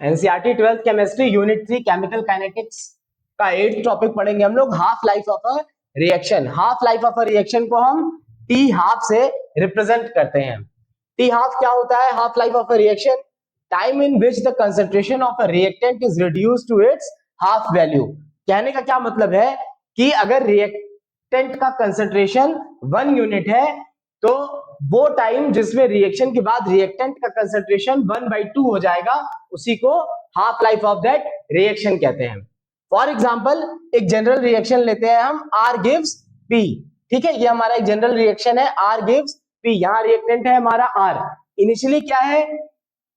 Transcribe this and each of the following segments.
NCERT 12th chemistry unit 3 chemical kinetics का 8th topic पढ़ेंगे हम लोग, half life of a reaction. Half life of a reaction को हम टी हाफ से रिप्रेजेंट करते हैं। टी हाफ क्या होता है? Half life of a reaction, time in which the concentration of a reactant is reduced to its half value. कहने का क्या मतलब है कि अगर रिएक्टेंट का कंसेंट्रेशन 1 यूनिट है तो वो टाइम जिसमें रिएक्शन के बाद रिएक्टेंट का कंसेंट्रेशन 1/2 हो जाएगा, उसी को half life of that reaction कहते हैं। फॉर एग्जांपल एक जनरल रिएक्शन लेते हैं हम, R गिव्स P। ठीक है, ये हमारा एक जनरल रिएक्शन है, R गिव्स P। यहाँ रिएक्टेंट है हमारा R। इनिशियली क्या है,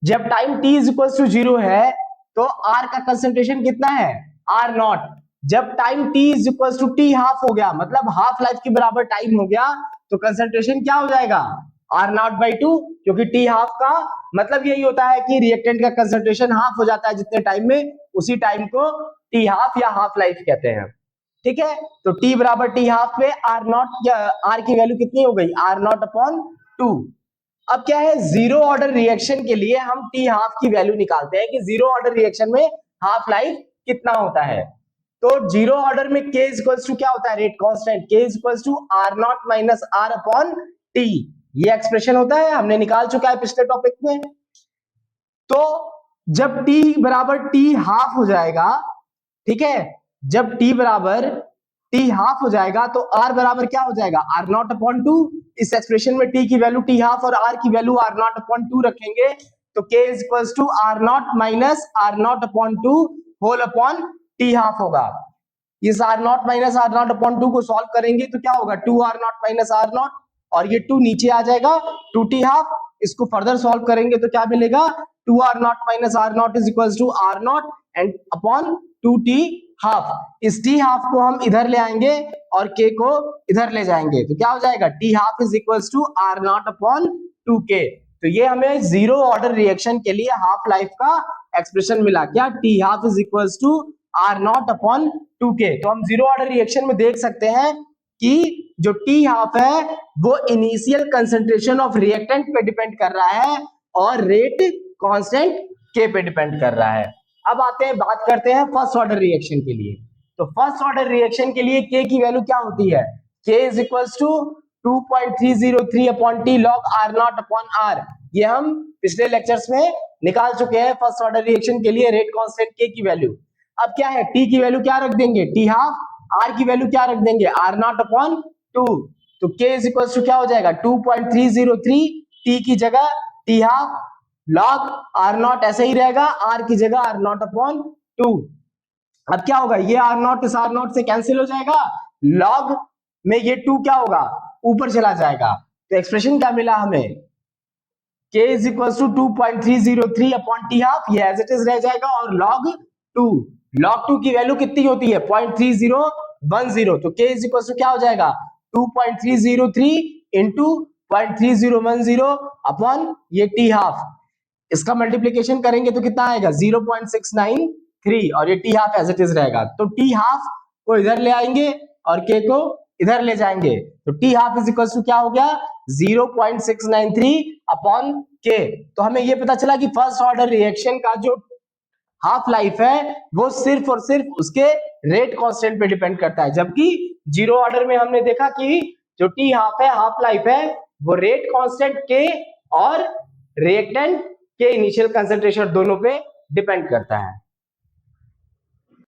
जब time t is equal to 0 है तो R का कंसेंट्रेशन कितना है? R0। जब time t is equal to t half हो गया, मतलब हाफ लाइफ के बराबर टाइम हो गया, तो कंसेंट्रेशन क्या हो जाएगा? R0/2, क्योंकि t हाफ का मतलब यही होता है कि रिएक्टेंट का कंसेंट्रेशन हाफ हो जाता है जितने टाइम में, उसी टाइम को t हाफ या हाफ लाइफ कहते हैं। ठीक है, तो t बराबर t हाफ पे R0 या R की वैल्यू कितनी हो गई? R0/2। अब क्या है, जीरो ऑर्डर रिएक्शन के लिए हम टी हाफ की वैल्यू निकालते हैं कि जीरो ऑर्डर रिएक्शन में हाफ लाइफ कितना होता है। तो जीरो ऑर्डर में k इक्वल्स टू क्या होता है? Rate constant, k equals to R0 minus R upon T। ये एक्सप्रेशन होता है, हमने निकाल चुका है पिछले टॉपिक में। तो जब t बराबर t हाफ हो जाएगा, ठीक है, जब t बराबर t हाफ हो जाएगा तो r बराबर क्या हो जाएगा? R0/2। इस एक्सप्रेशन में t की वैल्यू t हाफ और r की वैल्यू R0/2 रखेंगे, तो k is equals to R0 minus R0/2 whole upon t half होगा। इस R0 माइनस R0/2 को सॉल्व करेंगे तो क्या होगा? 2R0 माइनस R0, और ये 2 नीचे आ जाएगा, 2t हाफ। इसको फर्दर सॉल्व करेंगे तो क्या मिलेगा? 2R0 minus R0 is equals to R0 and upon 2t half. इस t हाफ को हम इधर ले आएंगे और k को इधर ले जाएंगे, तो क्या हो जाएगा? t half is equals to R0 upon 2k। तो ये हमें जीरो ऑर्डर रिएक्शन के लिए हाफ लाइफ का एक्सप्रेशन मिला। क्या? t half is equals to R0 upon 2k। तो हम जीरो ऑर्डर रिएक्शन में देख सकते हैं कि जो t हाफ है वो इनिशियल कंसेंट्रेशन ऑफ रिएक्टेंट पे डिपेंड कर रहा है और रेट कांस्टेंट k पे डिपेंड कर रहा है। अब आते हैं, बात करते हैं फर्स्ट ऑर्डर रिएक्शन के लिए। तो फर्स्ट ऑर्डर रिएक्शन के लिए k की वैल्यू क्या होती है? k is equals to 2.303 upon t log R0 upon R। ये हम पिछले लेक्चर्स में निकाल चुके हैं फर्स्ट ऑर्डर रिएक्शन के लिए रेट कांस्टेंट k की वैल्यू। अब क्या है, t की वैल्यू क्या रख देंगे? t half. r की वैल्यू क्या रख देंगे? R0 upon 2। तो k इज इक्वल्स टू क्या हो जाएगा? 2.303, t की जगह t हाफ log R0 ऐसे ही रहेगा, r की जगह R0 अपॉन 2। अब क्या होगा, ये R0 इस R0 से कैंसिल हो जाएगा, log में ये 2 क्या होगा? ऊपर चला जाएगा। तो एक्सप्रेशन क्या मिला हमें? k is equal to 2.303 upon t half, ये एज इट इज रह जाएगा, और log 2 की वैल्यू कितनी होती है? 0.3010। तो k इज इक्वल टू क्या हो जाएगा? 2.303 इंटू 0.3010 अपॉन ये t हाफ। इसका मल्टीप्लीकेशन करेंगे तो कितना आएगा? 0.693, और ये T half as it is रहेगा। तो टी हाफ को इधर ले आएंगे और के को इधर ले जाएंगे, तो T half is equal to क्या हो गया? 0.693 अपॉन के। तो हमें ये पता चला कि फर्स्ट ऑर्डर रिएक्शन का जो हाफ लाइफ है वो सिर्फ और सिर्फ उसके रेट कांस्टेंट पे डिपेंड करता है, जबकि जीरो ऑर्डर में हमने देखा कि जो टी हाफ है, हाफ लाइफ है, वो रेट कांस्टेंट के और रिएक्टेंट के इनिशियल कंसेंट्रेशन दोनों पे डिपेंड करता है।